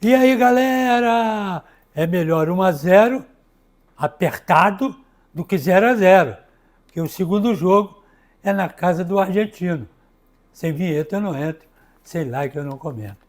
E aí, galera? É melhor 1-0 apertado do que 0-0, porque o segundo jogo é na casa do argentino. Sem vinheta eu não entro, sem like eu não comento.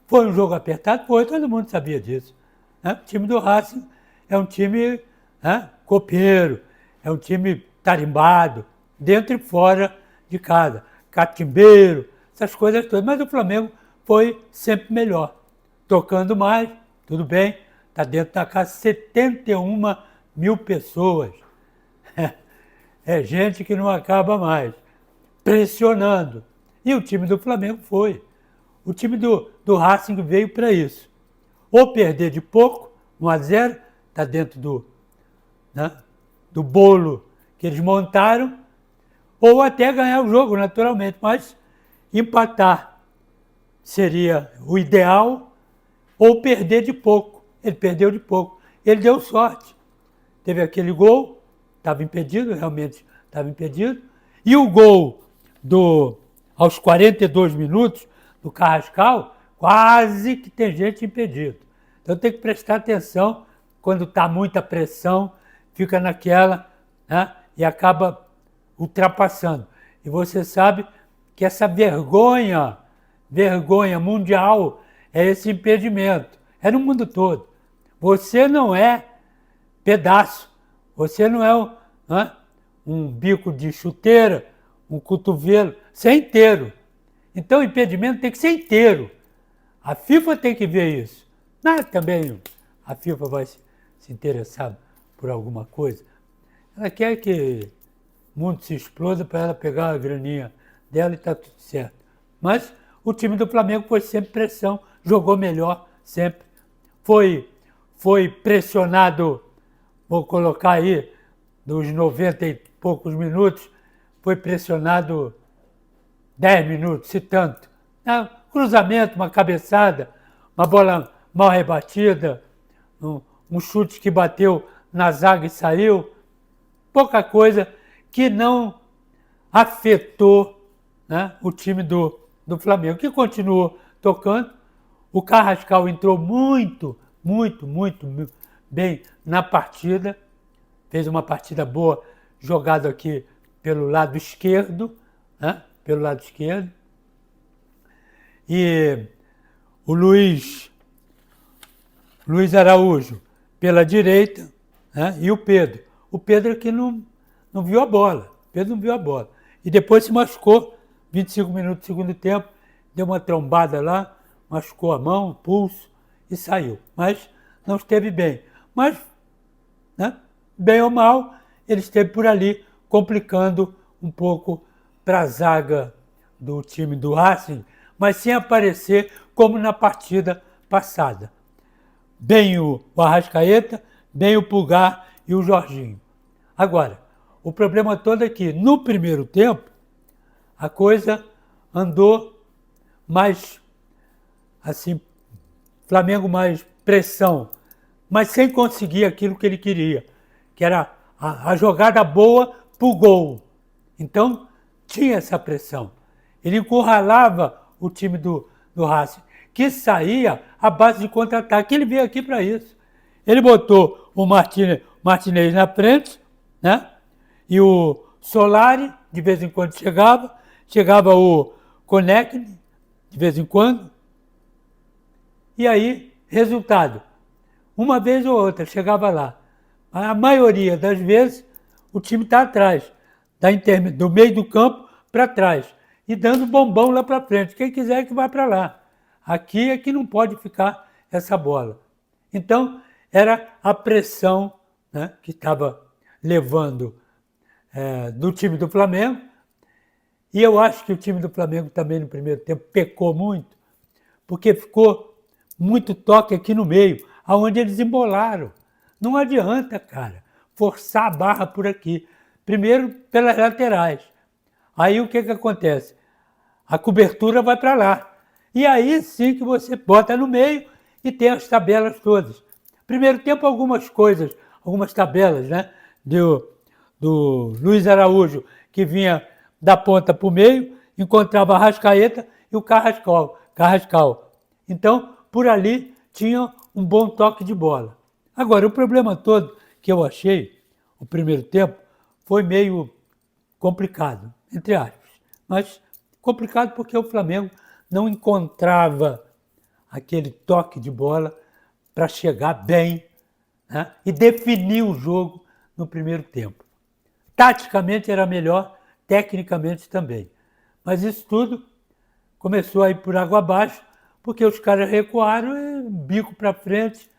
Foi um jogo apertado? Foi, todo mundo sabia disso. Né? O time do Racing é um time copeiro, é um time tarimbado, dentro e fora de casa, catimbeiro, essas coisas todas. Mas o Flamengo foi sempre melhor, tocando mais, tudo bem, está dentro da casa 71 mil pessoas. É gente que não acaba mais, pressionando. E o time do Flamengo foi. O time do Racing veio para isso. Ou perder de pouco, 1-0, está dentro do bolo que eles montaram, ou até ganhar o jogo, naturalmente, mas empatar seria o ideal, ou perder de pouco. Ele perdeu de pouco. Ele deu sorte. Teve aquele gol, estava impedido, realmente estava impedido, e o gol aos 42 minutos, do Carrascal, quase que tem gente impedido. Então tem que prestar atenção quando está muita pressão, fica naquela, né, e acaba ultrapassando. E você sabe que essa vergonha mundial é esse impedimento. É no mundo todo. Você não é pedaço, você não é um bico de chuteira, um cotovelo, você é inteiro. Então o impedimento tem que ser inteiro. A FIFA tem que ver isso. Também a FIFA vai se interessar por alguma coisa. Ela quer que o mundo se exploda para ela pegar a graninha dela e está tudo certo. Mas o time do Flamengo foi sempre pressão, jogou melhor sempre. Foi pressionado, vou colocar aí, dos 90 e poucos minutos, foi pressionado 10 minutos, se tanto. Cruzamento, uma cabeçada, uma bola mal rebatida, um chute que bateu na zaga e saiu. Pouca coisa que não afetou, né, o time do Flamengo, que continuou tocando. O Carrascal entrou muito bem na partida. Fez uma partida boa, jogado aqui pelo lado esquerdo, né? Pelo lado esquerdo. E o Luiz Araújo pela direita, né? E o Pedro. O Pedro aqui não viu a bola. Pedro não viu a bola. E depois se machucou, 25 minutos do segundo tempo, deu uma trombada lá, machucou a mão, o pulso e saiu. Mas não esteve bem. Mas, né, bem ou mal, ele esteve por ali, complicando um pouco para a zaga do time do Racing, mas sem aparecer como na partida passada. Bem o Arrascaeta, bem o Pulgar e o Jorginho. Agora, o problema todo é que no primeiro tempo a coisa andou mais, assim, Flamengo mais pressão, mas sem conseguir aquilo que ele queria, que era a jogada boa para o gol. Então, tinha essa pressão. Ele encurralava o time do Racing, que saía à base de contra-ataque. Ele veio aqui para isso. Ele botou o Martinez na frente, né? E o Solari, de vez em quando chegava o Konechny, de vez em quando. E aí, resultado, uma vez ou outra chegava lá. A maioria das vezes o time está atrás, do meio do campo para trás, e dando bombão lá para frente. Quem quiser que vá para lá. Aqui é que não pode ficar essa bola. Então, era a pressão, né, que estava levando do time do Flamengo. E eu acho que o time do Flamengo também no primeiro tempo pecou muito, porque ficou muito toque aqui no meio, aonde eles embolaram. Não adianta, cara, forçar a barra por aqui. primeiro pelas laterais. Aí o que acontece? A cobertura vai para lá. E aí sim que você bota no meio e tem as tabelas todas. Primeiro tempo, algumas tabelas, né? Do Luiz Araújo, que vinha da ponta para o meio, encontrava a Arrascaeta e o Carrascal. Então, por ali, tinha um bom toque de bola. Agora, o problema todo que eu achei, o primeiro tempo, foi meio complicado, entre aspas. Mas complicado porque o Flamengo não encontrava aquele toque de bola para chegar bem, né, e definir o jogo no primeiro tempo. Taticamente era melhor, tecnicamente também. Mas isso tudo começou a ir por água abaixo, porque os caras recuaram, bico para frente,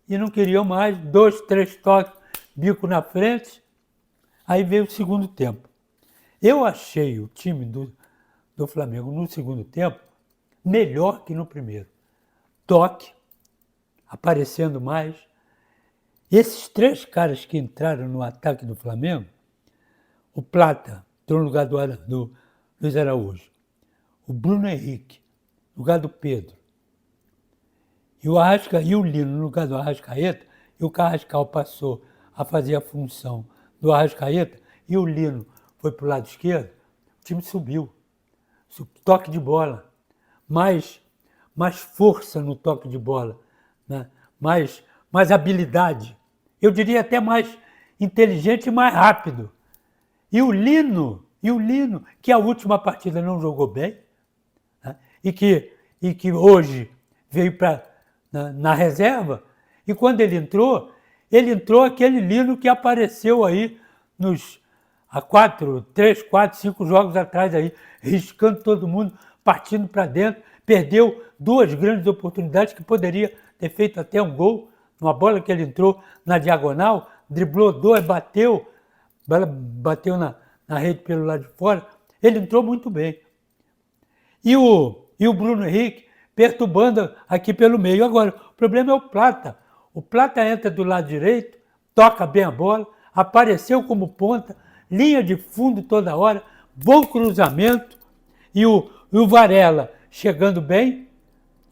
e não queriam mais, 2, 3 toques, bico na frente. Aí veio o segundo tempo. Eu achei o time do Flamengo no segundo tempo melhor que no primeiro. Toque, aparecendo mais. Esses 3 caras que entraram no ataque do Flamengo, o Plata, entrou no lugar do Luiz Araújo, o Bruno Henrique, no lugar do Pedro, e o Lino, no lugar do Arrascaeta, e o Carrascal passou a fazer a função do Arrascaeta, e o Lino foi para o lado esquerdo, o time subiu. Toque de bola, mais força no toque de bola, né? mais habilidade. Eu diria até mais inteligente e mais rápido. E o Lino, que a última partida não jogou bem, né? e que hoje veio na reserva, e quando ele entrou aquele Lino que apareceu aí há 3, 4, 5 jogos atrás aí, riscando todo mundo, partindo para dentro, perdeu 2 grandes oportunidades que poderia ter feito até um gol, uma bola que ele entrou na diagonal, driblou 2, bateu na rede pelo lado de fora, ele entrou muito bem. E o Bruno Henrique perturbando aqui pelo meio. Agora, o problema é o Plata. O Plata entra do lado direito, toca bem a bola, apareceu como ponta, linha de fundo toda hora, bom cruzamento, e o Varela chegando bem,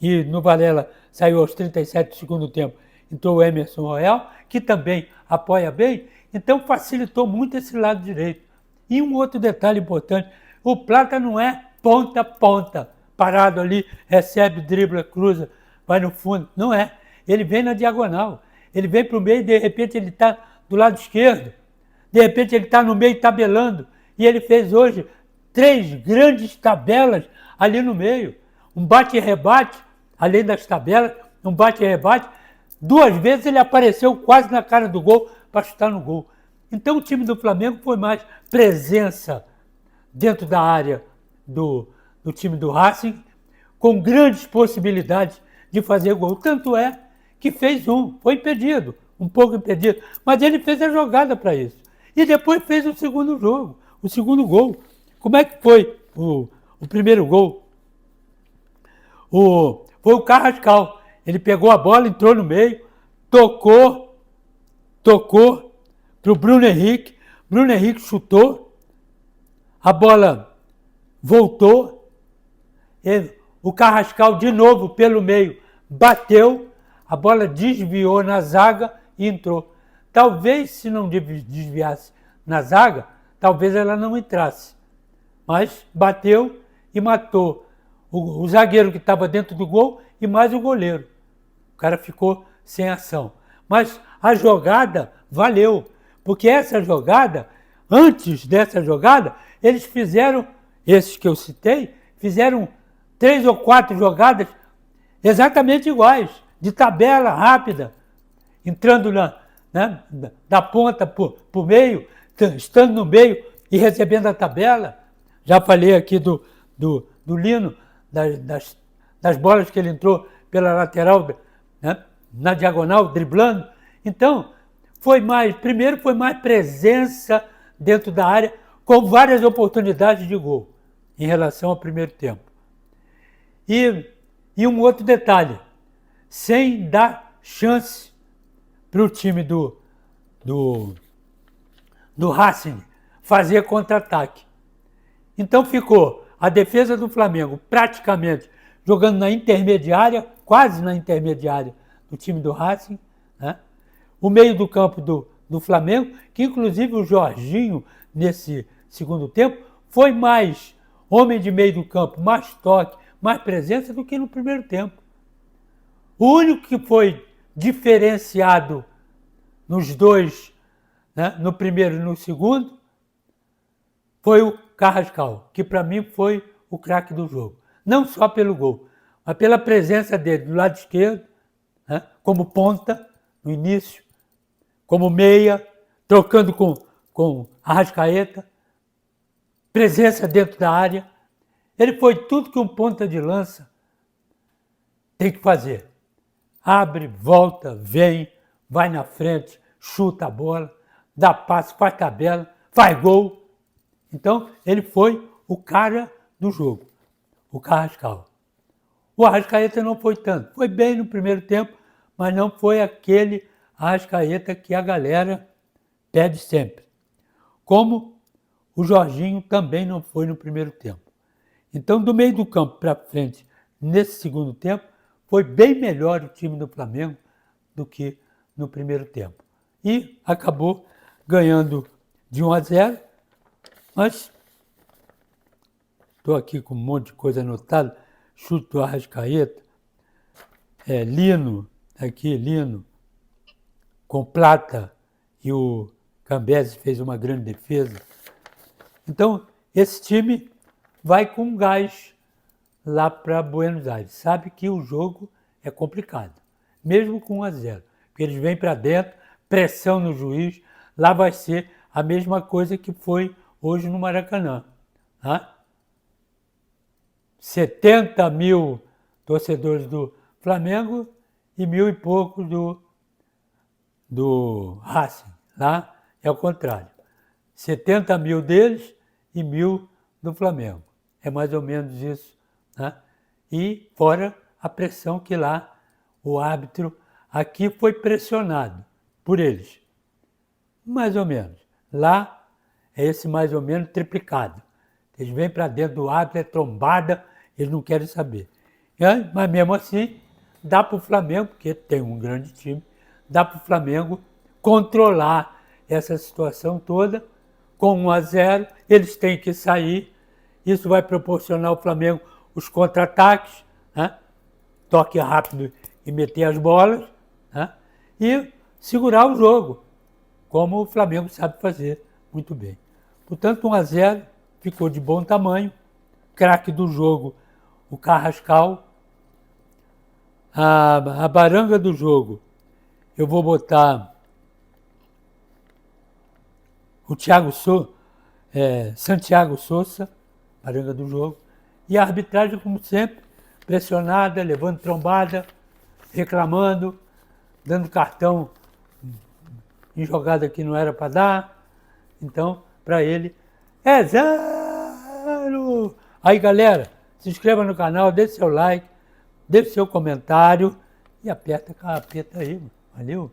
e no Varela saiu aos 37 do segundo tempo, entrou o Emerson Royal, que também apoia bem, então facilitou muito esse lado direito. E um outro detalhe importante, o Plata não é ponta, parado ali, recebe, dribla, cruza, vai no fundo, não é. Ele vem na diagonal, ele vem para o meio e de repente ele está do lado esquerdo, de repente ele está no meio tabelando, e ele fez hoje 3 grandes tabelas ali no meio, um bate e rebate, além das tabelas, um bate e rebate, 2 vezes ele apareceu quase na cara do gol para chutar no gol. Então o time do Flamengo foi mais presença dentro da área do time do Racing, com grandes possibilidades de fazer gol. Tanto é que fez foi impedido, um pouco impedido, mas ele fez a jogada para isso. E depois fez o segundo gol. Como é que foi o primeiro gol? Foi o Carrascal. Ele pegou a bola, entrou no meio, tocou para o Bruno Henrique. Bruno Henrique chutou, a bola voltou, o Carrascal de novo pelo meio bateu, a bola desviou na zaga e entrou. Talvez se não desviasse na zaga, talvez ela não entrasse. Mas bateu e matou o zagueiro que estava dentro do gol e mais o goleiro. O cara ficou sem ação. Mas a jogada valeu, porque antes dessa jogada, esses que eu citei, fizeram 3 ou 4 jogadas exatamente iguais, de tabela rápida, entrando da ponta para o meio, estando no meio e recebendo a tabela. Já falei aqui do Lino, das bolas que ele entrou pela lateral, né, na diagonal, driblando. Então, primeiro foi mais presença dentro da área, com várias oportunidades de gol em relação ao primeiro tempo. E um outro detalhe, sem dar chance para o time do Racing fazer contra-ataque. Então ficou a defesa do Flamengo praticamente jogando na intermediária, quase na intermediária do time do Racing, né? O meio do campo do Flamengo, que inclusive o Jorginho, nesse segundo tempo, foi mais homem de meio do campo, mais toque, mais presença do que no primeiro tempo. O único que foi diferenciado nos dois, né, no primeiro e no segundo, foi o Carrascal, que para mim foi o craque do jogo. Não só pelo gol, mas pela presença dele do lado esquerdo, né, como ponta no início, como meia, trocando com Arrascaeta, presença dentro da área. Ele foi tudo que um ponta de lança tem que fazer. Abre, volta, vem, vai na frente, chuta a bola, dá passe, faz tabela, faz gol. Então, ele foi o cara do jogo, o Carrascal. O Arrascaeta não foi tanto. Foi bem no primeiro tempo, mas não foi aquele Arrascaeta que a galera pede sempre. Como o Jorginho também não foi no primeiro tempo. Então, do meio do campo para frente, nesse segundo tempo, foi bem melhor o time do Flamengo do que no primeiro tempo. E acabou ganhando de 1-0, mas estou aqui com um monte de coisa anotada, chute do Arrascaeta, Lino, com Plata, e o Cambese fez uma grande defesa. Então, esse time vai com gás lá para Buenos Aires. Sabe que o jogo é complicado, mesmo com 1-0. Porque eles vêm para dentro, pressão no juiz, lá vai ser a mesma coisa que foi hoje no Maracanã. Né? 70 mil torcedores do Flamengo e 1.000 e poucos do Racing. Lá é o contrário. 70 mil deles e 1.000 do Flamengo. É mais ou menos isso. Né? E fora a pressão que lá o árbitro aqui foi pressionado por eles. Mais ou menos. Lá é esse mais ou menos triplicado. Eles vêm para dentro do árbitro, é trombada, eles não querem saber. Mas mesmo assim, dá para o Flamengo, porque tem um grande time, dá para o Flamengo controlar essa situação toda. Com 1-0, eles têm que sair. Isso vai proporcionar ao Flamengo os contra-ataques, né? Toque rápido e meter as bolas, né? E segurar o jogo, como o Flamengo sabe fazer muito bem. Portanto, 1-0 ficou de bom tamanho. Craque do jogo, o Carrascal. A baranga do jogo, eu vou botar o Santiago Sousa, baranga do jogo. E a arbitragem, como sempre, pressionada, levando trombada, reclamando, dando cartão em jogada que não era para dar. Então, para ele, é 0! Aí, galera, se inscreva no canal, deixe seu like, deixe seu comentário e aperta a capeta aí. Valeu!